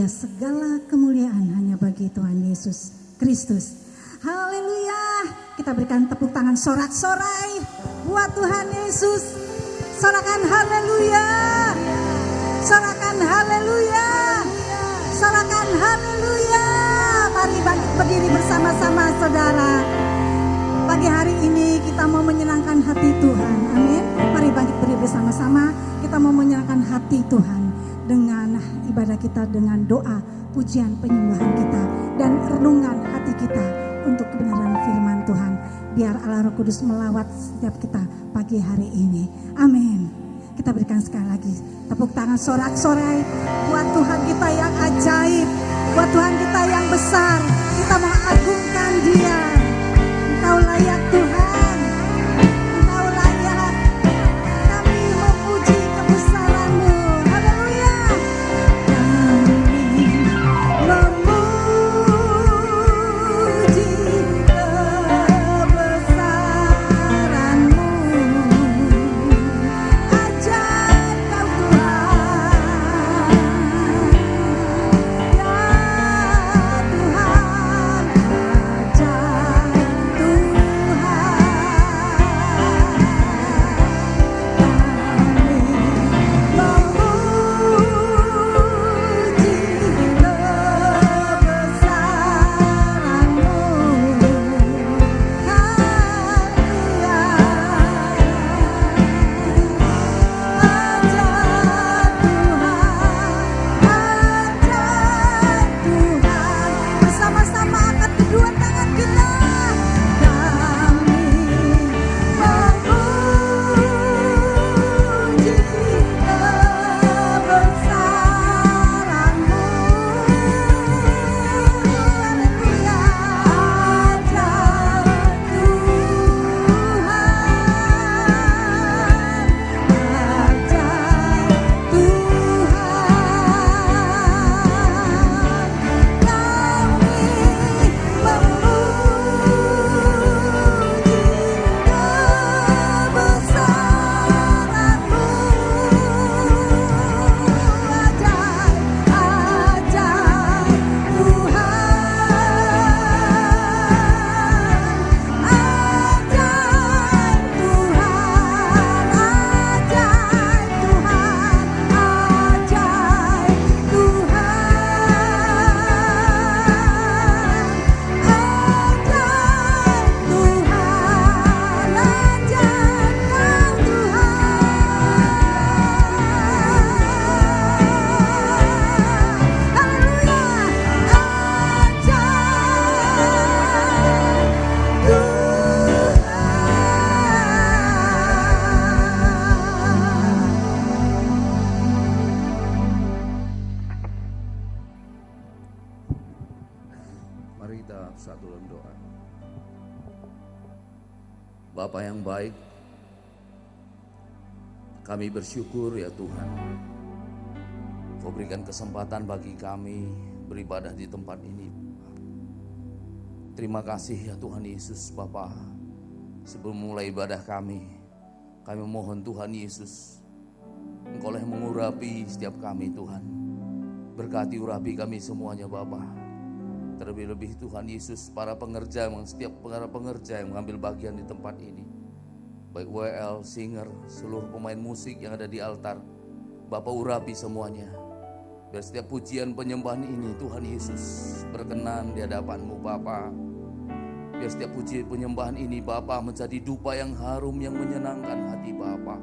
Haleluya, segala kemuliaan hanya bagi Tuhan Yesus Kristus. Haleluya, kita berikan tepuk tangan sorak-sorai buat Tuhan Yesus. Sorakan haleluya, sorakan haleluya, sorakan haleluya. Mari bangkit berdiri bersama-sama saudara. Pagi hari ini kita mau menyenangkan hati Tuhan, amin. Mari bangkit berdiri bersama-sama, kita mau menyenangkan hati Tuhan dengan ibadah kita, dengan doa, pujian, penyembahan kita, dan renungan hati kita untuk kebenaran firman Tuhan. Biar Allah Roh Kudus melawat setiap kita pagi hari ini, amin. Kita berikan sekali lagi tepuk tangan sorak-sorai buat Tuhan kita yang ajaib, buat Tuhan kita yang besar. Kita mengagungkan Dia. Engkau layak Tuhan, Engkau layak. Kami memuji kebesaran-Mu. Haleluya. Kami memuji kebesaran-Mu. Ajaib Kau Tuhan. Ya Tuhan, ajaib bersama-sama angkat kedua tangan kita. Kami memuji kebesaran-Mu. Haleluya. Ajaib Tuhan, ajaib Mari kita satu dalam doa. Bapa yang baik, kami bersyukur ya Tuhan, Kau berikan kesempatan bagi kami beribadah di tempat ini. Terima kasih ya Tuhan Yesus Bapa. Sebelum mulai ibadah kami mohon Tuhan Yesus, Engkau yang mengurapi setiap kami Tuhan. Berkati urapi kami semuanya Bapa. Terlebih-lebih Tuhan Yesus, setiap para pengerja yang mengambil bagian di tempat ini, baik WL, singer, seluruh pemain musik yang ada di altar, Bapa urapi semuanya. Biar setiap pujian penyembahan ini Tuhan Yesus berkenan di hadapan-Mu Bapa. Biar setiap pujian penyembahan ini Bapa menjadi dupa yang harum yang menyenangkan hati Bapa.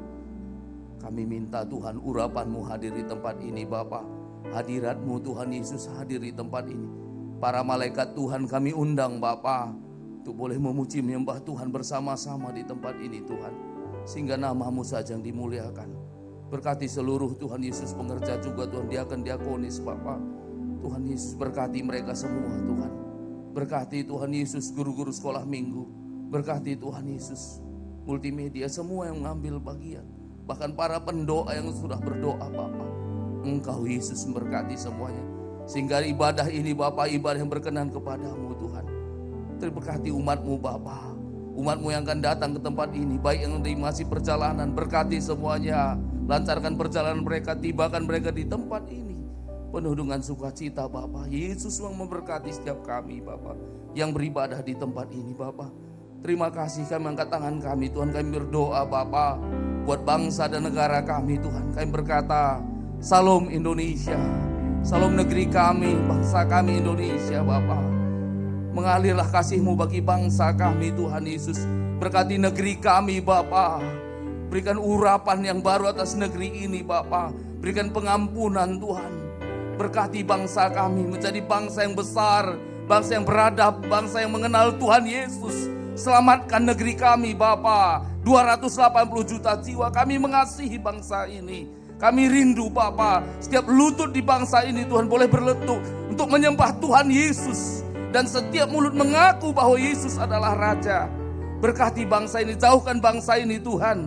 Kami minta Tuhan urapan-Mu hadir di tempat ini Bapa. Hadirat-Mu Tuhan Yesus hadir di tempat ini. Para malaikat Tuhan kami undang Bapa untuk boleh memuji menyembah Tuhan bersama-sama di tempat ini Tuhan. Sehingga nama-Mu saja yang dimuliakan. Berkati seluruh Tuhan Yesus pengerja juga Tuhan, diakon-diakonis Bapa. Tuhan Yesus berkati mereka semua Tuhan. Berkati Tuhan Yesus guru-guru sekolah minggu. Berkati Tuhan Yesus multimedia, semua yang mengambil bagian. Bahkan para pendoa yang sudah berdoa Bapa. Engkau Yesus memberkati semuanya. Sehingga ibadah ini Bapa, ibadah yang berkenan kepadamu Tuhan. Terberkati umat-Mu Bapa, umat-Mu yang akan datang ke tempat ini, baik yang masih perjalanan, berkati semuanya. Lancarkan perjalanan mereka, tibakan mereka di tempat ini. penuh dengan sukacita Bapa. Yesus yang memberkati setiap kami Bapa, yang beribadah di tempat ini Bapa. Terima kasih, kami angkat tangan kami Tuhan, kami berdoa Bapa buat bangsa dan negara kami Tuhan. Kami berkata, Salam Indonesia, salam negeri kami, bangsa kami Indonesia Bapa. Mengalirlah kasih-Mu bagi bangsa kami Tuhan Yesus. Berkati negeri kami Bapa. Berikan urapan yang baru atas negeri ini Bapa. Berikan pengampunan Tuhan. Berkati bangsa kami menjadi bangsa yang besar, bangsa yang beradab, bangsa yang mengenal Tuhan Yesus. Selamatkan negeri kami Bapa. 280 juta jiwa, kami mengasihi bangsa ini. Kami rindu Bapa, setiap lutut di bangsa ini Tuhan boleh berletuk untuk menyembah Tuhan Yesus. Dan setiap mulut mengaku bahwa Yesus adalah Raja. Berkati bangsa ini, jauhkan bangsa ini Tuhan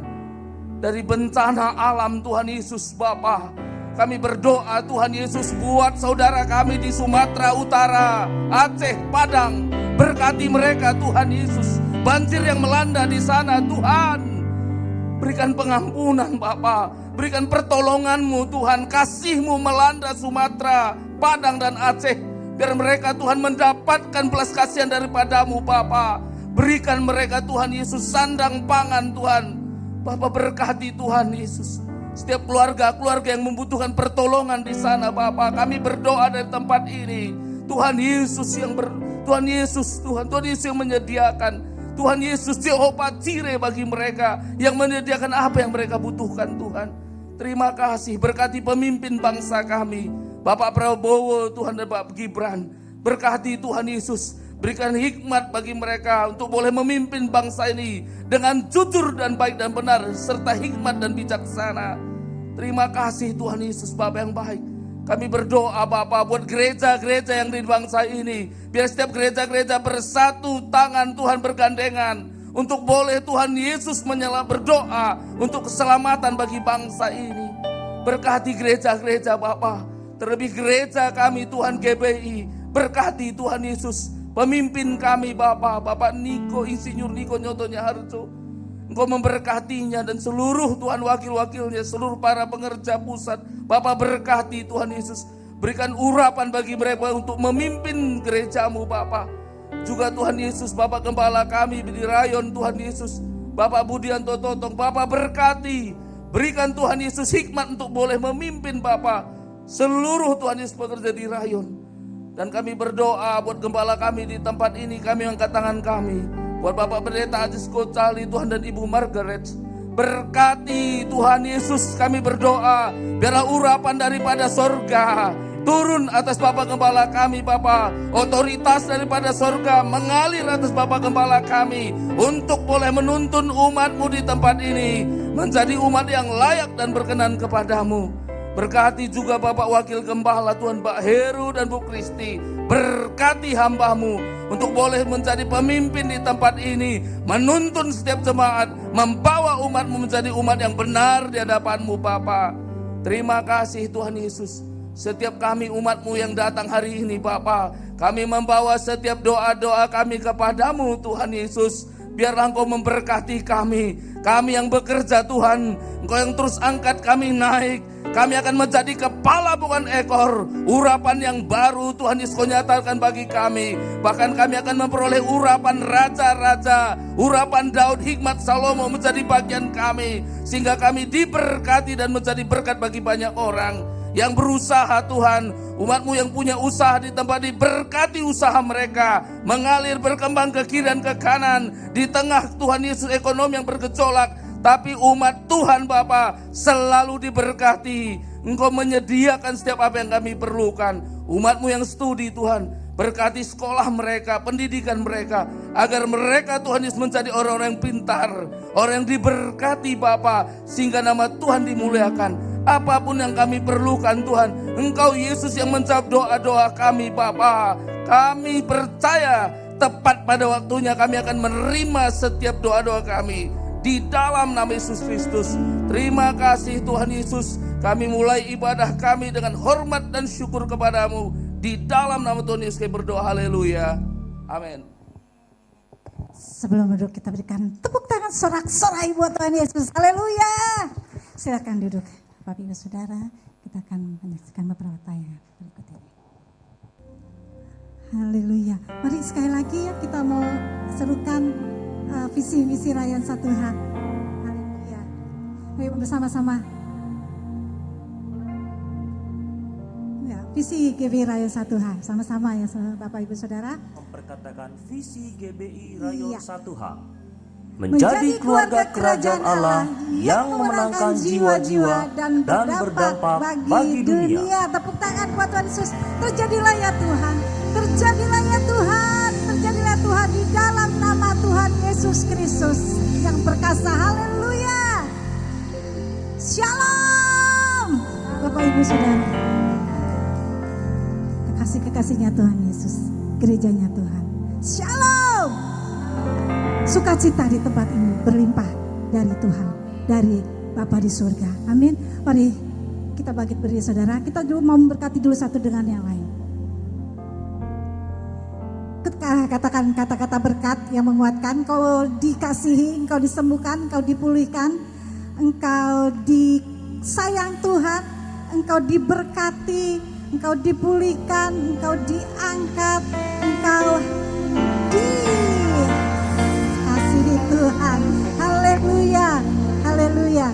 dari bencana alam Tuhan Yesus Bapa. Kami berdoa Tuhan Yesus buat saudara kami di Sumatera Utara, Aceh, Padang. Berkati mereka Tuhan Yesus. Banjir yang melanda di sana Tuhan. Berikan pengampunan Bapa. Berikan pertolongan-Mu Tuhan. Kasih-Mu melanda Sumatera, Padang dan Aceh. Biar mereka Tuhan mendapatkan belas kasihan daripada-Mu Bapa. Berikan mereka Tuhan Yesus sandang pangan Tuhan. Bapa berkati Tuhan Yesus. Setiap keluarga-keluarga yang membutuhkan pertolongan di sana Bapa. Kami berdoa dari tempat ini. Tuhan Yesus Tuhan Yesus yang menyediakan. Tuhan Yesus Jehovah Jireh bagi mereka yang menyediakan apa yang mereka butuhkan Tuhan. Terima kasih, berkati pemimpin bangsa kami, Bapak Prabowo Tuhan dan Bapak Gibran. Berkati Tuhan Yesus, berikan hikmat bagi mereka untuk boleh memimpin bangsa ini dengan jujur dan baik dan benar serta hikmat dan bijaksana. Terima kasih Tuhan Yesus Bapa yang baik. Kami berdoa Bapa buat gereja-gereja yang di bangsa ini. Biar setiap gereja-gereja bersatu tangan Tuhan bergandengan. Untuk boleh Tuhan Yesus berdoa untuk keselamatan bagi bangsa ini. Berkati gereja-gereja Bapa. Terlebih gereja kami Tuhan GBI. Berkati Tuhan Yesus. Pemimpin kami Bapak Niko, Insinyur Niko Nyotonya Harjo. Engkau memberkatinya dan seluruh Tuhan wakil-wakilnya, seluruh para pengerja pusat. Bapak berkati Tuhan Yesus. Berikan urapan bagi mereka untuk memimpin gereja-Mu Bapak. Juga Tuhan Yesus, Bapak Gembala kami di Rayon Tuhan Yesus. Bapak Budianto Totong, Bapak berkati. Berikan Tuhan Yesus hikmat untuk boleh memimpin Bapak. Seluruh Tuhan Yesus bekerja di Rayon. Dan kami berdoa buat gembala kami di tempat ini. Kami angkat tangan kami. Buat Bapak Pendeta Aziz Kocali Tuhan dan Ibu Margaret. Berkati Tuhan Yesus, kami berdoa. Biarlah urapan daripada sorga turun atas Bapak Gembala kami Bapak. Otoritas daripada sorga mengalir atas Bapak Gembala kami. Untuk boleh menuntun umat-Mu di tempat ini. Menjadi umat yang layak dan berkenan kepadamu. Berkati juga Bapak Wakil Gembala Tuhan Mbak Heru dan Bu Kristi. Berkati hamba-Mu untuk boleh menjadi pemimpin di tempat ini. Menuntun setiap jemaat. Membawa umat-Mu menjadi umat yang benar di hadapan-Mu Bapak. Terima kasih Tuhan Yesus. Setiap kami umat-Mu yang datang hari ini Bapa, kami membawa setiap doa-doa kami kepadamu Tuhan Yesus. Biarlah Engkau memberkati kami. Kami yang bekerja Tuhan, Engkau yang terus angkat kami naik. Kami akan menjadi kepala bukan ekor. Urapan yang baru Tuhan Yesus Kau nyatakan bagi kami. Bahkan kami akan memperoleh urapan raja-raja. Urapan Daud, hikmat Salomo menjadi bagian kami. Sehingga kami diberkati dan menjadi berkat bagi banyak orang yang berusaha Tuhan. Umat-Mu yang punya usaha di tempat ini, berkati usaha mereka. Mengalir berkembang ke kiri dan ke kanan. Di tengah Tuhan Yesus ekonomi yang bergejolak. Tapi umat Tuhan Bapa selalu diberkati. Engkau menyediakan setiap apa yang kami perlukan. Umat-Mu yang studi Tuhan, berkati sekolah mereka, pendidikan mereka. Agar mereka Tuhan Yesus menjadi orang-orang yang pintar. Orang yang diberkati Bapa. Sehingga nama Tuhan dimuliakan. Apapun yang kami perlukan Tuhan, Engkau Yesus yang menjawab doa-doa kami Bapa. Kami percaya tepat pada waktunya kami akan menerima setiap doa-doa kami. Di dalam nama Yesus Kristus. Terima kasih Tuhan Yesus. Kami mulai ibadah kami dengan hormat dan syukur kepadamu. Di dalam nama Tuhan Yesus kami berdoa. Haleluya. Amin. Sebelum duduk kita berikan tepuk tangan sorak-sorai buat Tuhan Yesus. Haleluya. Silakan duduk Bapak Ibu Saudara. Kita akan menyaksikan beberapa tayangan. Haleluya. Mari sekali lagi ya kita mau serukan visi misi Rayon 1H. Haleluya. Ayo bersama-sama. Ya, visi GBI Rayon 1H. Sama-sama ya Bapak Ibu Saudara. Memperkatakan visi GBI Rayon Iya. 1H. Menjadi keluarga kerajaan Allah yang memenangkan jiwa-jiwa dan berdampak bagi dunia. Tepuk tangan buat Tuhan Yesus. Terjadilah ya Tuhan. Terjadilah ya Tuhan. Terjadilah Tuhan di dalam nama Tuhan Yesus Kristus yang perkasa. Haleluya. Shalom. Bapak Ibu Saudara. Kekasih-kekasihnya Tuhan Yesus. Gerejanya Tuhan. Shalom. Sukacita di tempat ini berlimpah dari Tuhan, dari Bapa di surga. Amin. Mari kita bangkit berdiri saudara. Kita dulu mau memberkati dulu satu dengan yang lain. Katakan kata-kata berkat yang menguatkan. Engkau dikasihi, engkau disembuhkan, engkau dipulihkan, engkau disayang Tuhan, engkau diberkati, engkau dipulihkan, engkau diangkat, engkau dikasihi Tuhan. Haleluya, haleluya.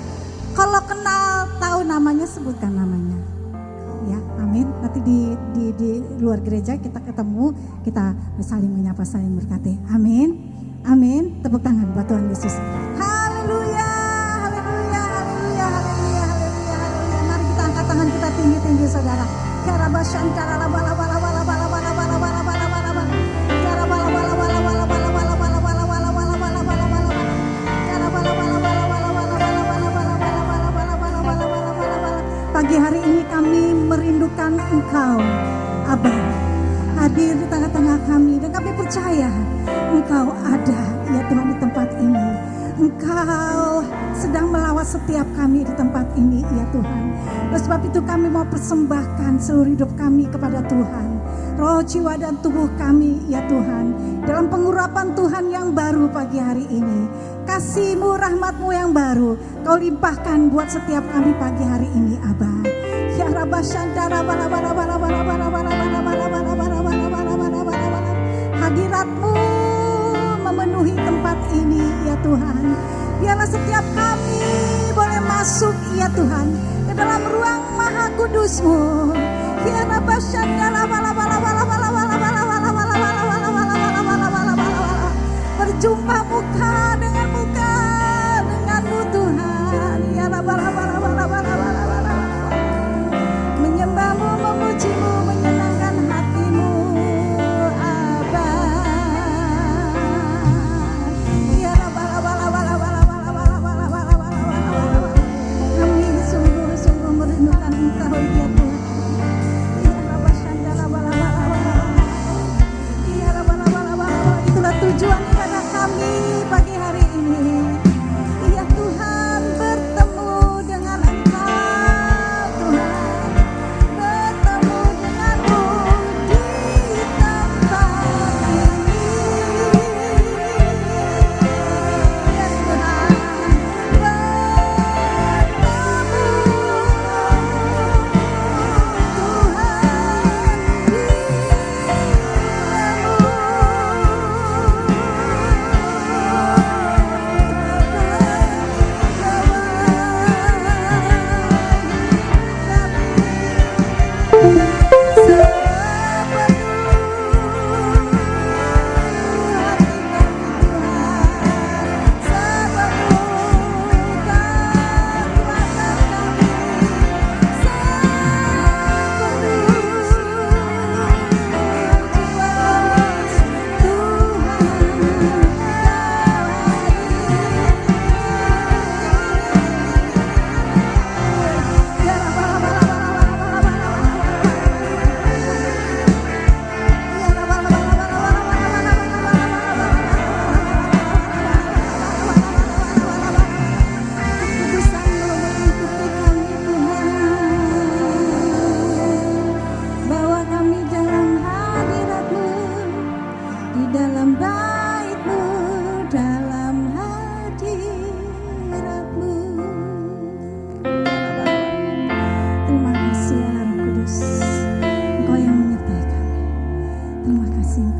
Kalau kenal tahu namanya sebutkan namanya. Ya, amin. Nanti di luar gereja kita ketemu, kita saling menyapa, saling berkati. Amin. Amin. Tepuk tangan buat Tuhan Yesus. Haleluya, haleluya, haleluya, haleluya, haleluya, haleluya. Mari kita angkat tangan kita tinggi-tinggi saudara. Ya Rabba Shantara la bala bala bala bala bala bala bala bala bala bala. Ya Rabba la bala bala bala bala bala bala bala bala bala bala bala bala. Ya Rabba la bala bala bala bala bala bala bala bala bala bala bala bala bala. Pagi hari ini kami merindukan Engkau, Abah. Hadir di tengah-tengah kami dan kami percaya Engkau ada ya Tuhan di tempat ini. Engkau sedang melawat setiap kami di tempat ini ya Tuhan. Oleh sebab itu kami mau persembahkan seluruh hidup kami kepada Tuhan. Roh, jiwa dan tubuh kami ya Tuhan. Dalam pengurapan Tuhan yang baru pagi hari ini. Kasih-Mu, rahmat-Mu yang baru Kau limpahkan buat setiap kami pagi hari ini Abah. Ya Rabba Shantara bala bala bala bala bala bala bala bala bala bala bala bala bala bala. Hadirat-Mu memenuhi tempat ini ya Tuhan. Biarlah setiap kami boleh masuk ya Tuhan ke dalam ruang maha kudus-Mu. Ya Rabba Shantara bala bala bala bala bala bala bala bala bala bala bala bala bala bala. Berjumpa muka dengan-Mu Tuhan. Ya Rabba bala bala bala bala bala. Menyembah-Mu, memuji-Mu, menyenangkan hati-Mu Abah. Ya Rabba bala bala bala bala bala bala bala bala. Kami sungguh-sungguh merindukan Engkau ya Tuhan. Ya Rabba Shantara bala bala bala. Ya Rabba bala bala bala. Itulah tujuan ibadah kami.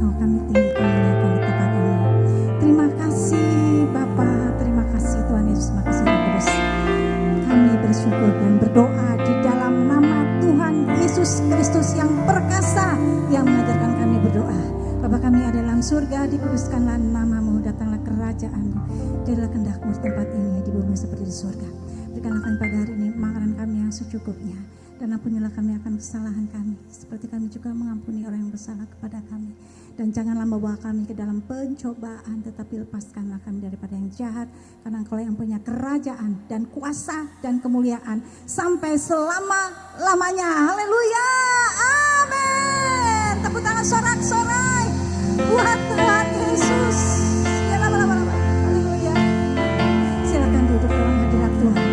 Engkau kami tinggikan muliakan di tempat ini. Terima kasih Bapa, terima kasih Tuhan Yesus, terima kasih Roh Kudus. Kami bersyukur dan berdoa di dalam nama Tuhan Yesus Kristus yang perkasa yang mengajarkan kami berdoa. Bapa kami ada dalam surga, dikuduskanlah namamu, datanglah kerajaanmu, jadilah kehendak-Mu di tempat ini di bumi seperti di surga. Berikanlah kami pada hari ini makanan kami yang secukupnya, dan ampunilah kami akan kesalahan kami, seperti kami juga mengampuni orang yang bersalah kepada kami. Dan janganlah membawa kami ke dalam pencobaan, tetapi lepaskanlah kami daripada yang jahat, karena Engkau yang punya kerajaan dan kuasa dan kemuliaan sampai selama-lamanya. Haleluya, amin. Tepuk tangan sorak-sorai buat Tuhan Yesus. Ya, lama-lama. Haleluya. Silakan duduk dalam hadirat Tuhan,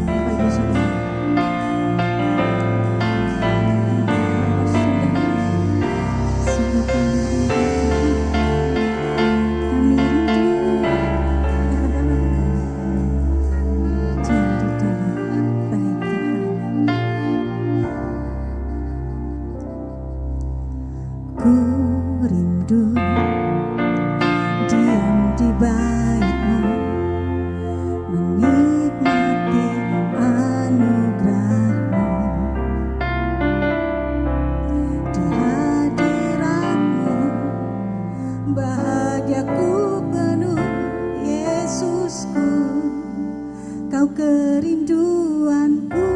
Bapak Ibu Saudara. Ku rindu diam di bait-Mu, menikmati anugerah-Mu. Di hadirat-Mu bahagiaku penuh, Yesusku, Kau kerinduanku.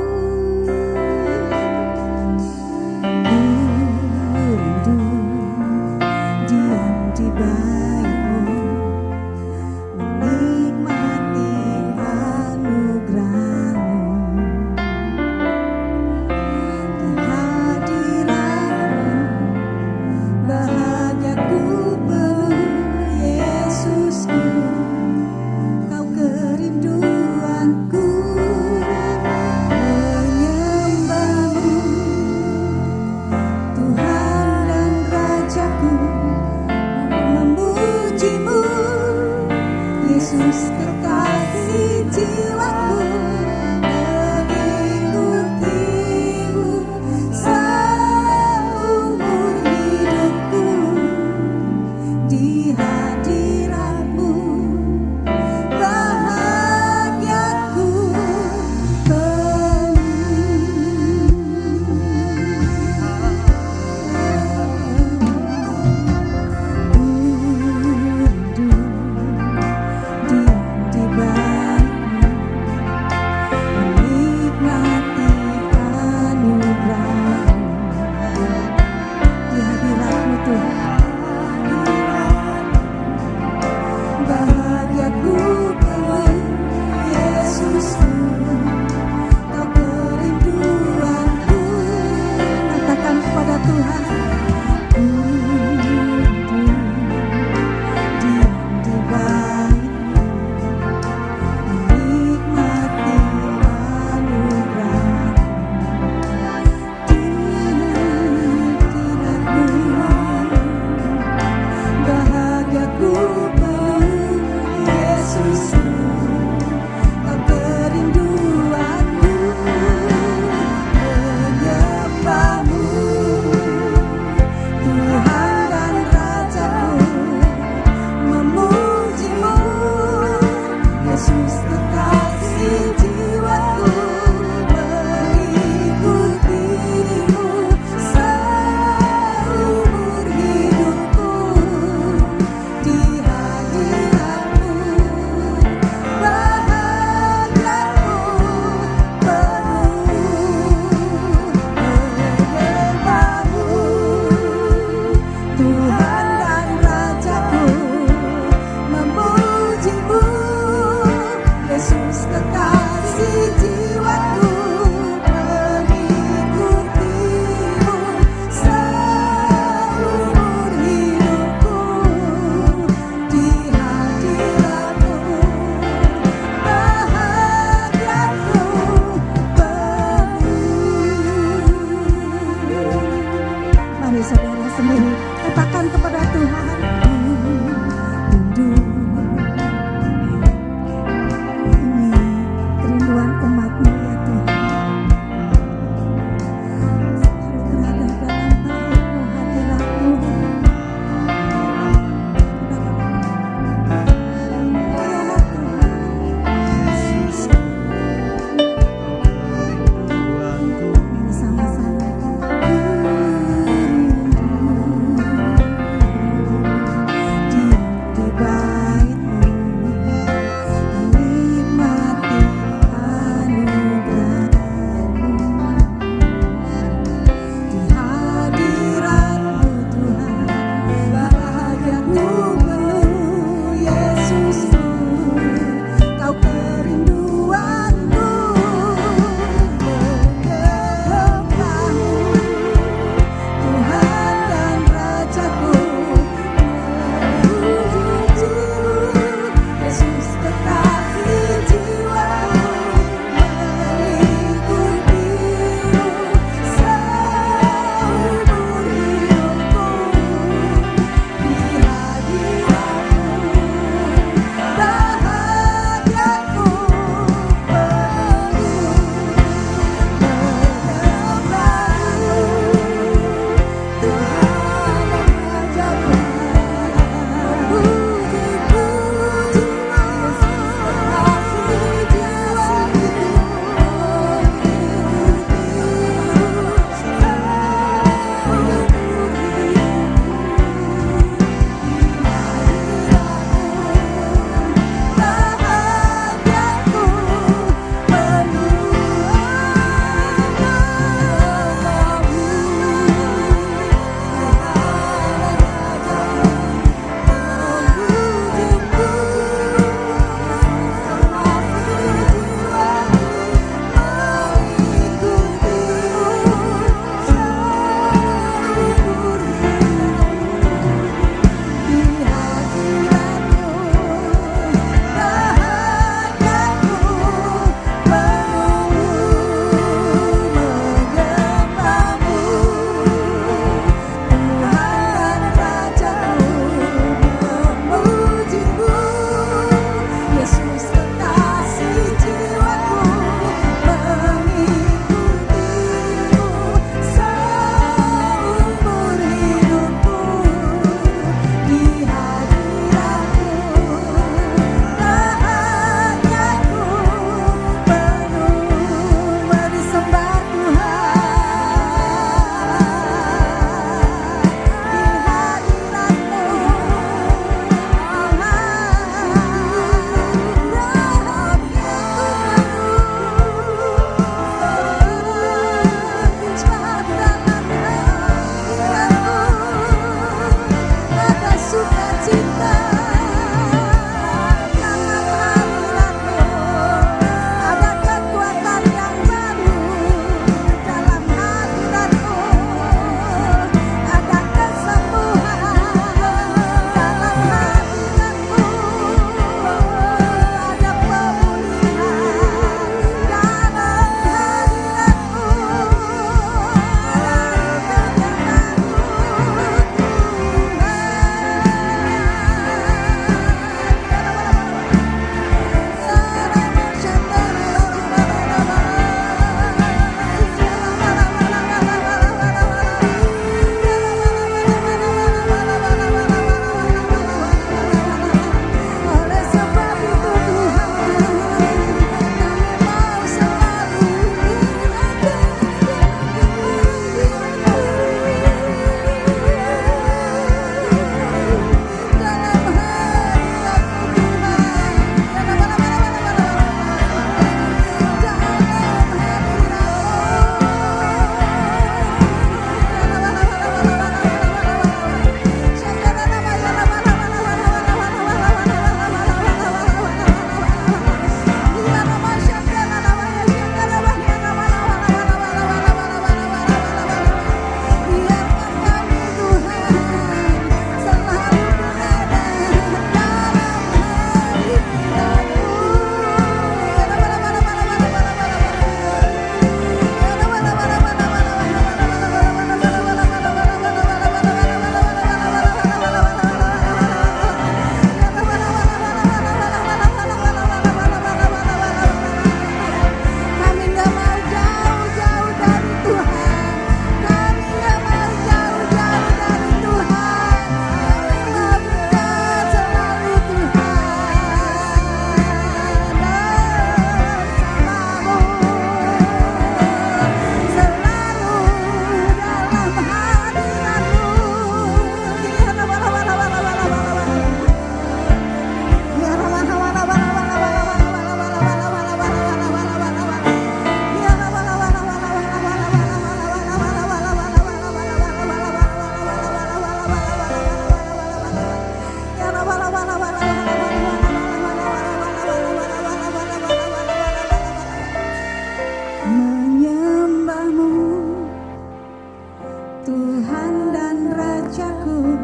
Tuhan dan Rajaku,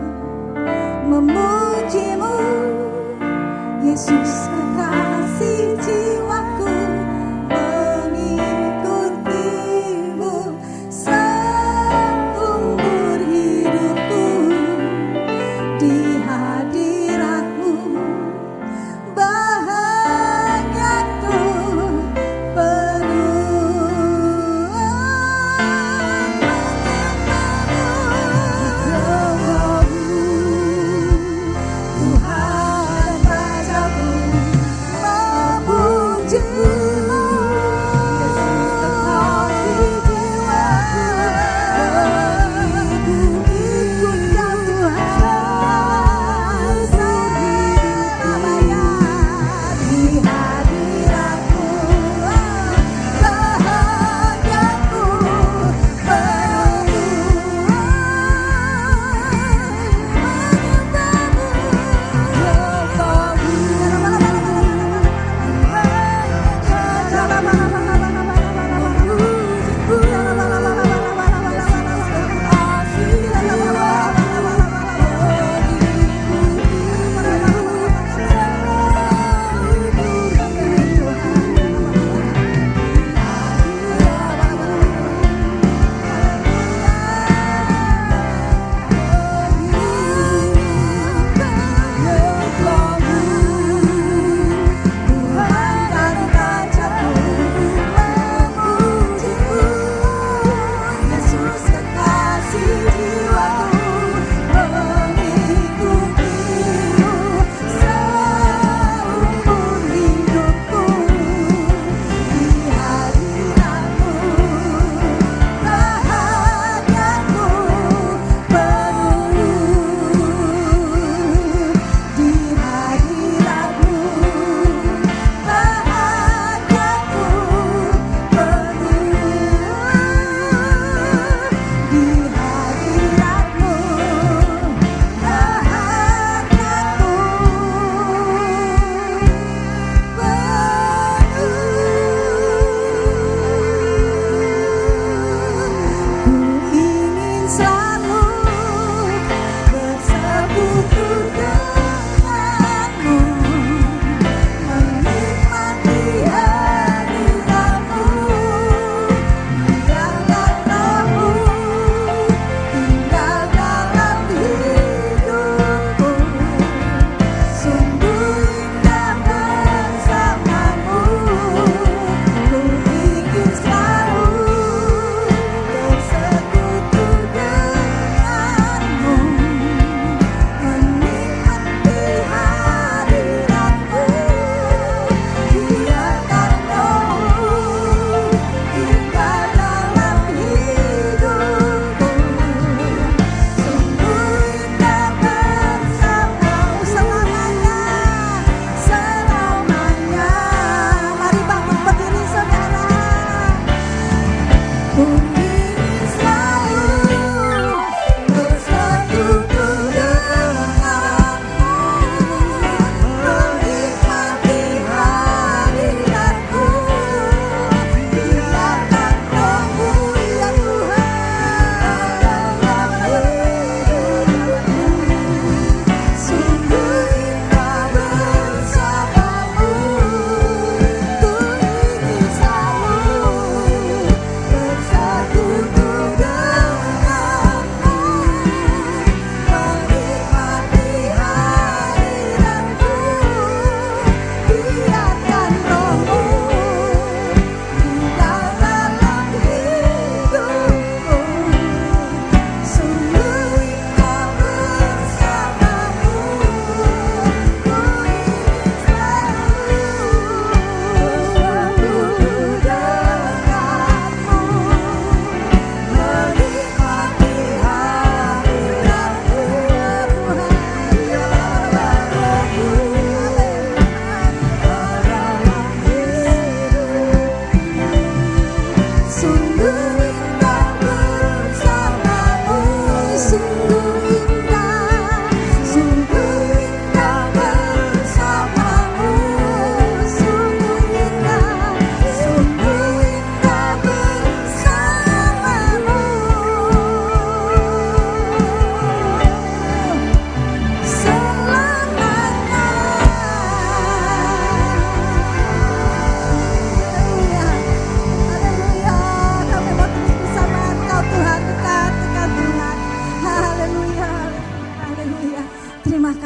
memujimu, Yesus kekasih jiwaku, mengikutimu seumur hidupku, di hadiratmu bahagiaku penuh.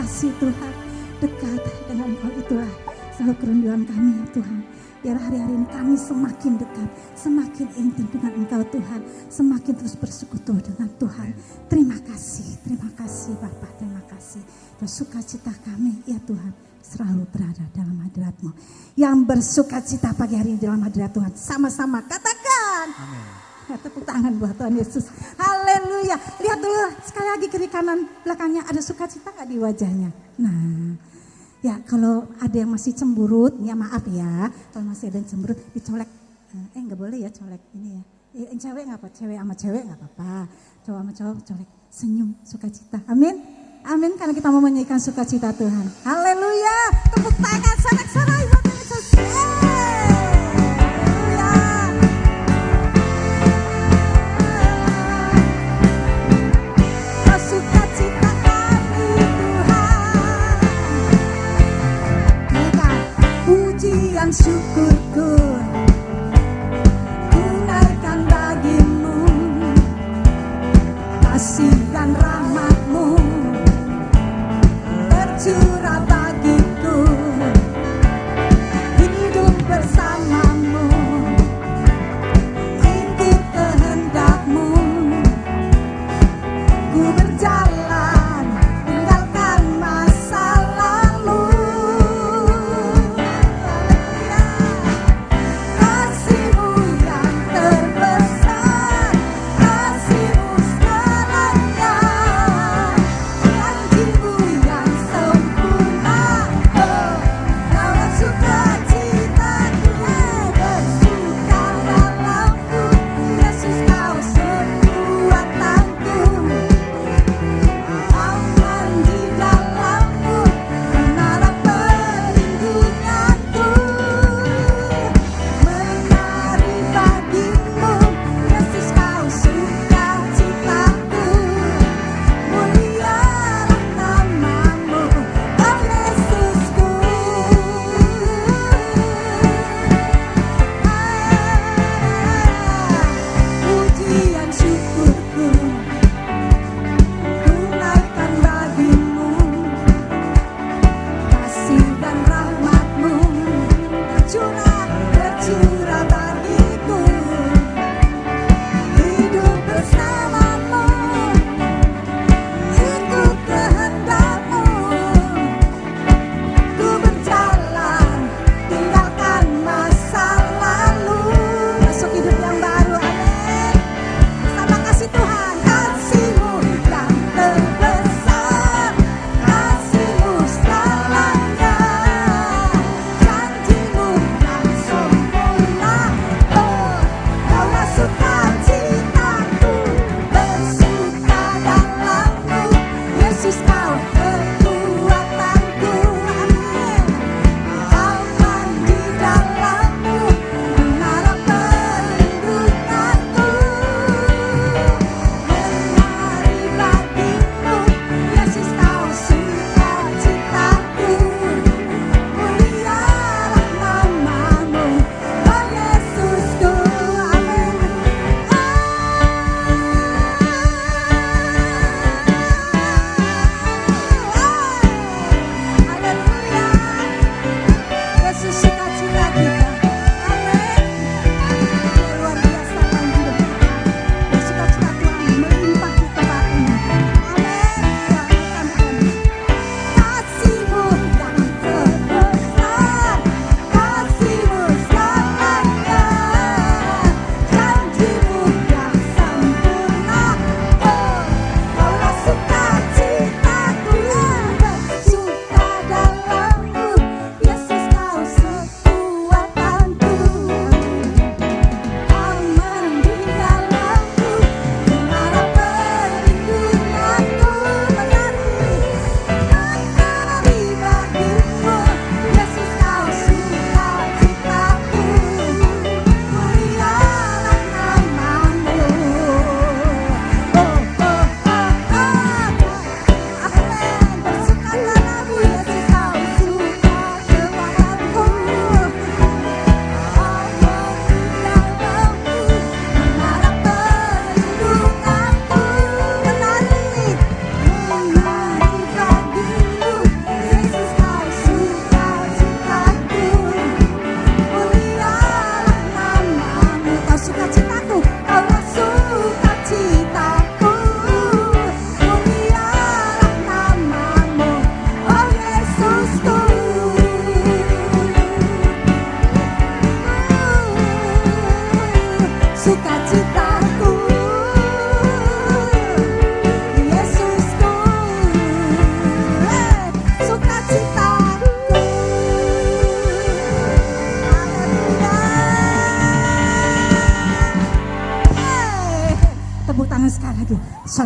kasih Tuhan. Dekat dengan Engkau itulah selalu kerinduan kami ya Tuhan. Biar hari-hari ini kami semakin dekat, semakin intim dengan Engkau Tuhan, semakin terus bersekutu dengan Tuhan. Terima kasih Bapa, terima kasih. Dan sukacita kami ya Tuhan selalu berada dalam hadirat-Mu. Yang bersukacita pagi hari ini dalam hadirat Tuhan, sama-sama katakan. Amin. Tepuk tangan buat Tuhan Yesus. Haleluya. Lihat dulu sekali lagi kiri kanan belakangnya, ada sukacita gak di wajahnya? Nah, ya kalau ada yang masih cemburut, ya maaf ya. Kalau masih ada yang cemburut, dicolek. Nggak boleh ya colek ini ya. Yang cewek nggak apa, cewek sama cewek nggak apa-apa. Cowok sama cowok colek, senyum, sukacita. Amin. Amin, karena kita mau menyanyikan sukacita Tuhan. Haleluya. Tepuk tangan sorak-sorai buat Yesus. Syukurku tunaikan bagimu, kasih dan rahmat-Mu tercurah bagiku, hidup bersamamu, ikut kehendak-Mu, ku berjalan tinggalkan masa lalu.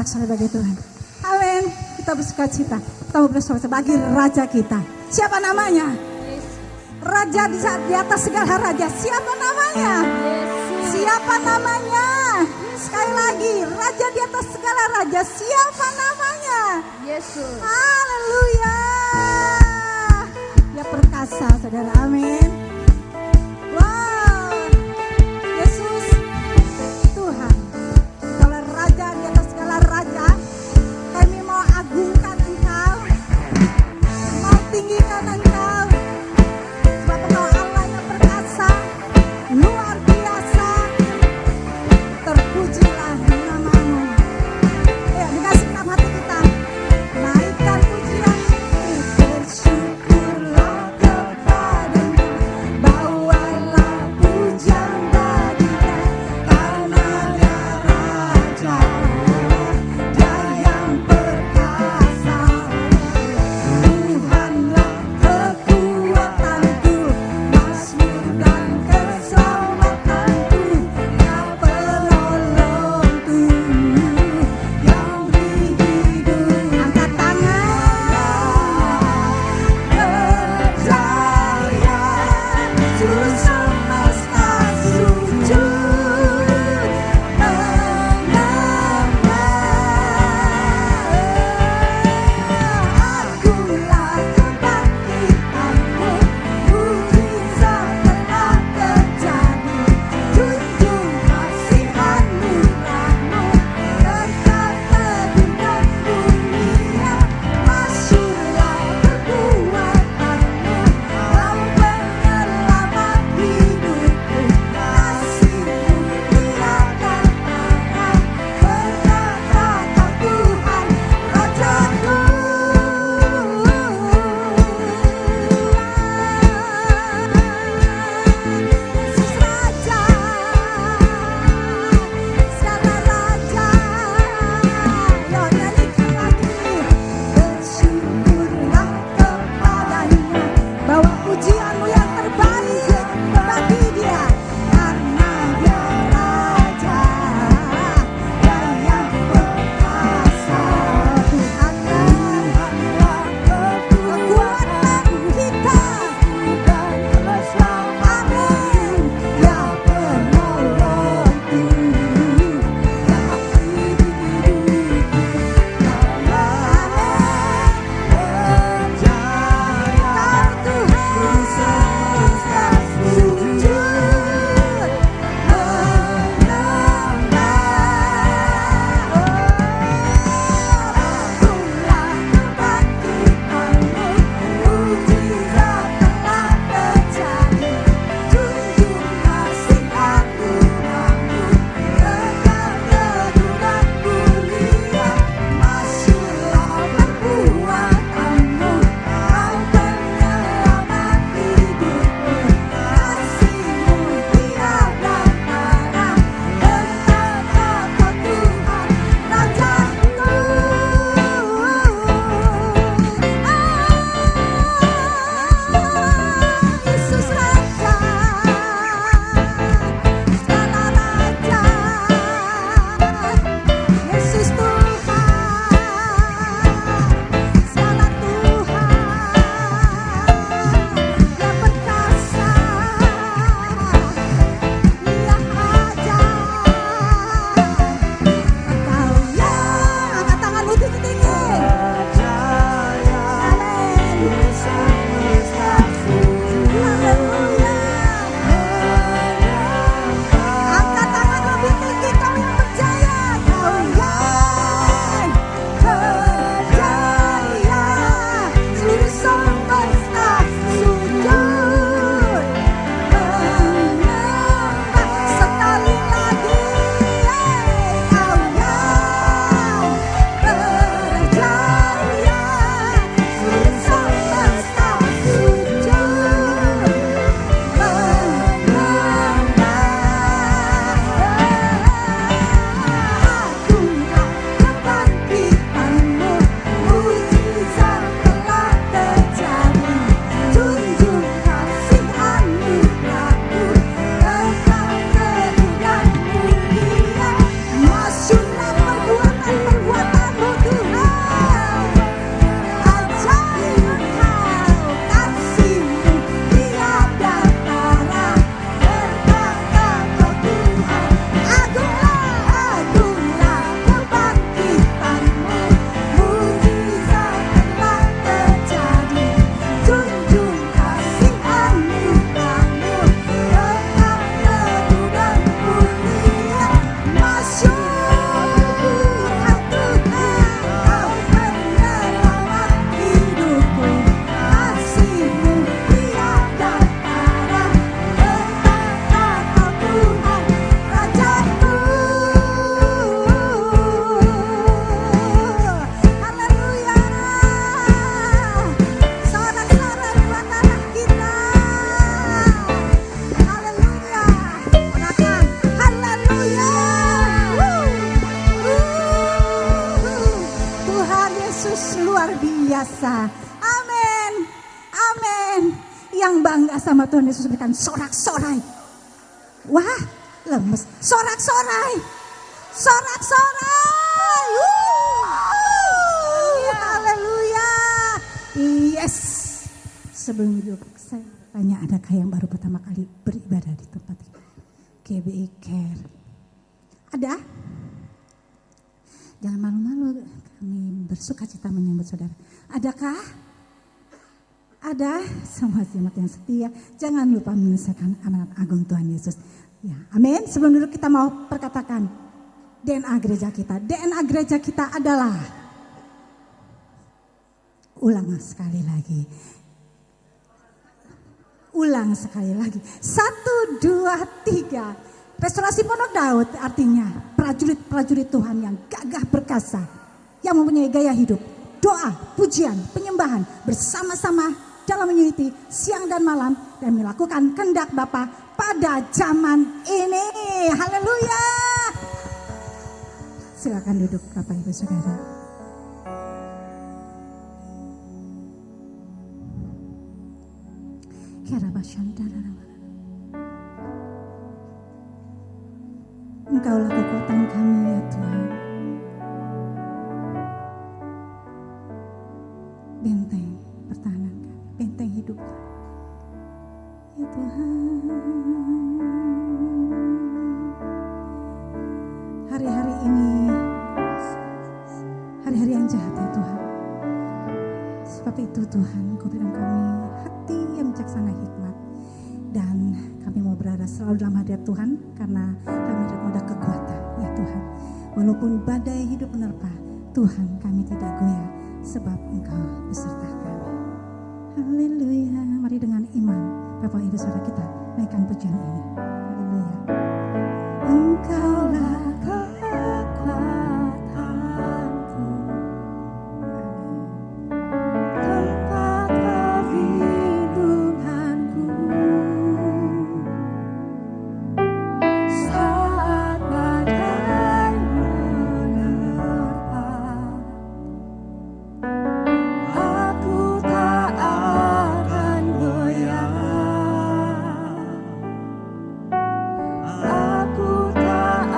sorak-sorai bagi Tuhan. Amin. Kita bersuka cita. Kita mau bersorak bagi Raja kita. Siapa namanya? Raja di atas segala raja. Siapa namanya? Siapa namanya? Sekali lagi, Raja di atas segala raja. Siapa namanya? Yesus. Haleluya. Dia perkasa, saudara. Amin. Wow. Yesus Tuhan. Kalau Raja di atas segala raja, kami mau agungkan Engkau, mau tinggikan Engkau, sebab Engkau Allah yang perkasa, luar biasa. Terpujilah namamu. Ayo dikasih genap hati kita. Naikkan pujian ini, bersyukurlah kepada-Mu. biasa. Amin. Amin. Yang bangga sama Tuhan Yesus berikan sorak-sorai. Wah, lemes. Sorak-sorai. Sorak-sorai. Haleluya. Yes. Sebelum saya tanya, adakah yang baru pertama kali beribadah di tempat ini? GBI Care. Ada? Jangan malu-malu, kami bersuka cita menyambut saudara. Adakah? Ada, semua jemaat yang setia. Jangan lupa menyelesaikan amanat agung Tuhan Yesus. Ya, amin. Sebelum dulu kita mau perkatakan DNA gereja kita. DNA gereja kita adalah, ulang sekali lagi. Ulang sekali lagi. 1, 2, 3. Restorasi Pondok Daud artinya prajurit-prajurit Tuhan yang gagah perkasa, yang mempunyai gaya hidup, doa, pujian, penyembahan bersama-sama dalam unity siang dan malam dan melakukan kehendak Bapa pada zaman ini. Haleluya. Silakan duduk Bapak Ibu Saudara. Engkaulah kekuatan kami ya Tuhan. Benteng pertahanan kami, benteng hidup kami. Ya Tuhan. Hari-hari ini hari-hari yang jahat ya Tuhan. Sebab itu Tuhan, Kau berikan kami hati yang bijaksana hikmat. Dan kami mau berada selalu dalam hadirat Tuhan karena kami ada kekuatan ya Tuhan. Walaupun badai hidup menerpa, Tuhan kami tidak goyah sebab Engkau beserta kami. Haleluya. Mari dengan iman Bapak Ibu Saudara kita naikkan pujian ini. Haleluya. Engkaulah kekuatanku, tempat perlindunganku saat badai menerpa. Aku tak akan goyah. Aku tak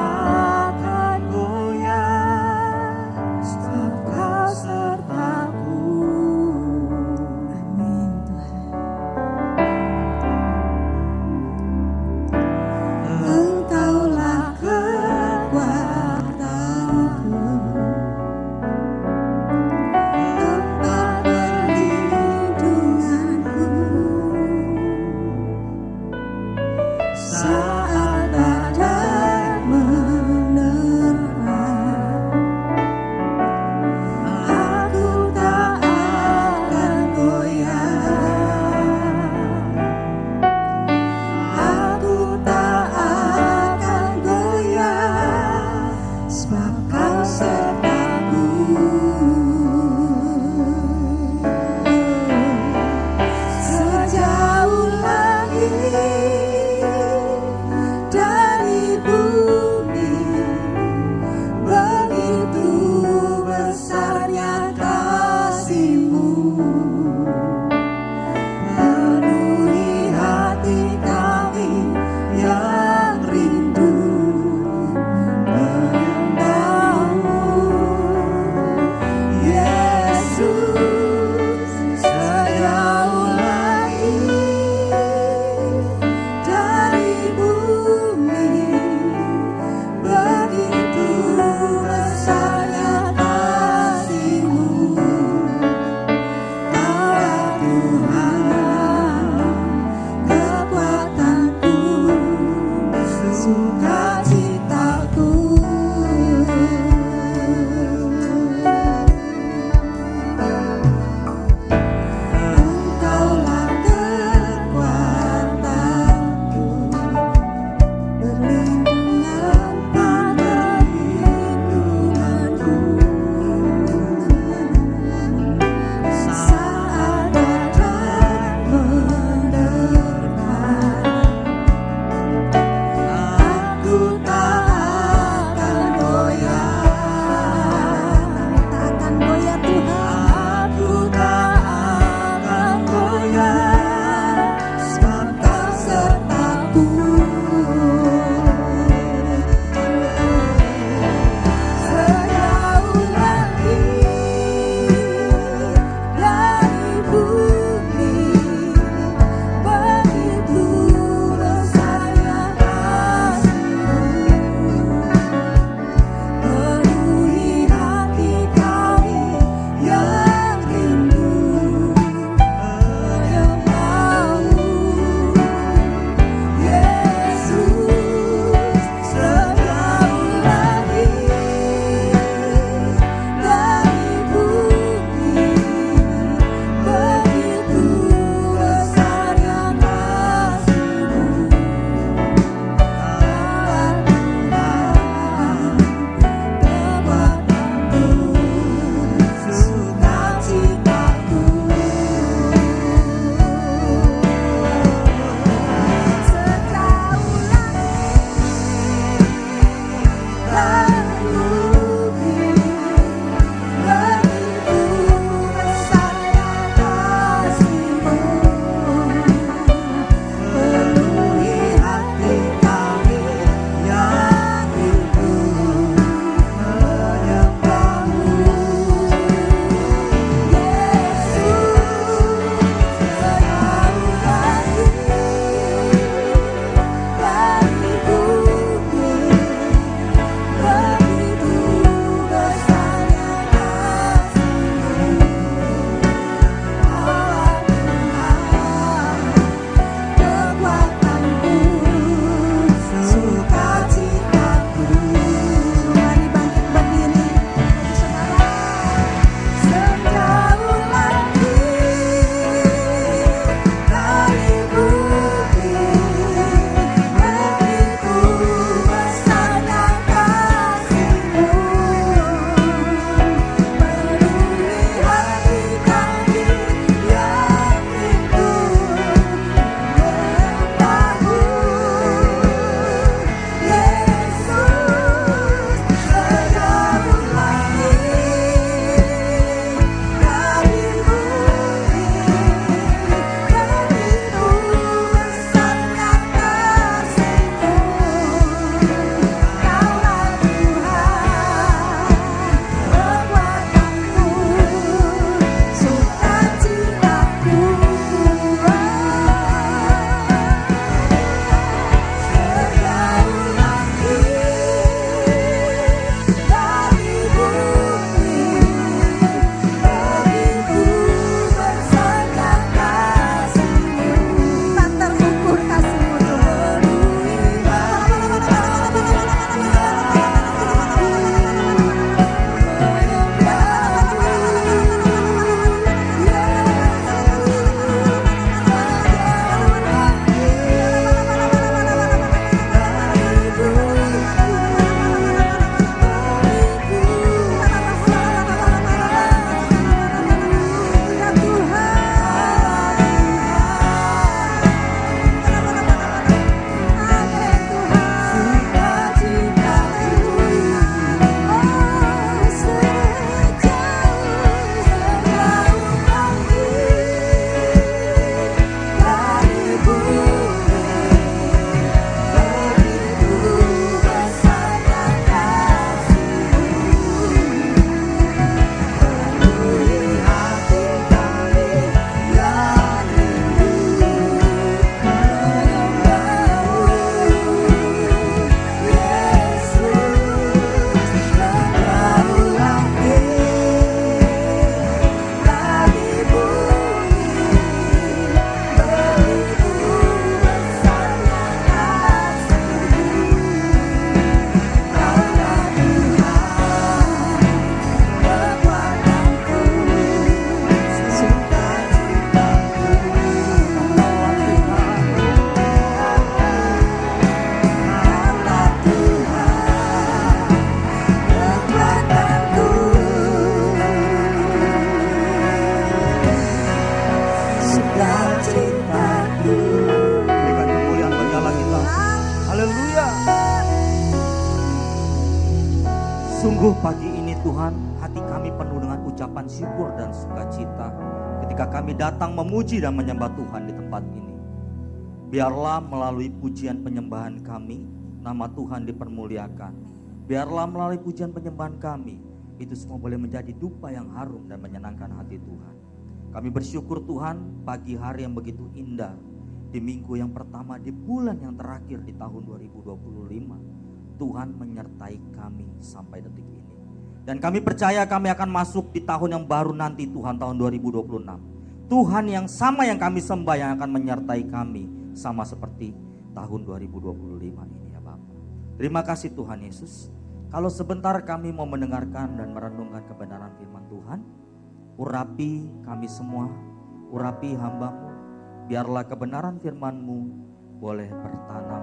Sungguh pagi ini Tuhan, hati kami penuh dengan ucapan syukur dan sukacita ketika kami datang memuji dan menyembah Tuhan di tempat ini. Biarlah melalui pujian penyembahan kami, nama Tuhan dipermuliakan. Biarlah melalui pujian penyembahan kami, itu semua boleh menjadi dupa yang harum dan menyenangkan hati Tuhan. Kami bersyukur Tuhan, pagi hari yang begitu indah, di minggu yang pertama di bulan yang terakhir di tahun 2025, Tuhan menyertai kami sampai detik ini. Dan kami percaya kami akan masuk di tahun yang baru nanti Tuhan, tahun 2026. Tuhan yang sama yang kami sembah yang akan menyertai kami sama seperti tahun 2025 ini ya Bapak. Terima kasih Tuhan Yesus. Kalau sebentar kami mau mendengarkan dan merenungkan kebenaran firman Tuhan, urapi kami semua, urapi hamba-Mu. Biarlah kebenaran firman-Mu boleh bertanam,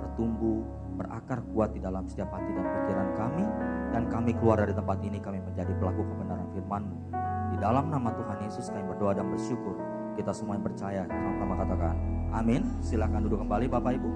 bertumbuh, berakar kuat di dalam setiap hati dan pikiran kami. Dan kami keluar dari tempat ini, kami menjadi pelaku kebenaran firman-Mu. Di dalam nama Tuhan Yesus kami berdoa dan bersyukur. Kita semua yang percaya, sama-sama katakan amin. Silakan duduk kembali Bapak Ibu.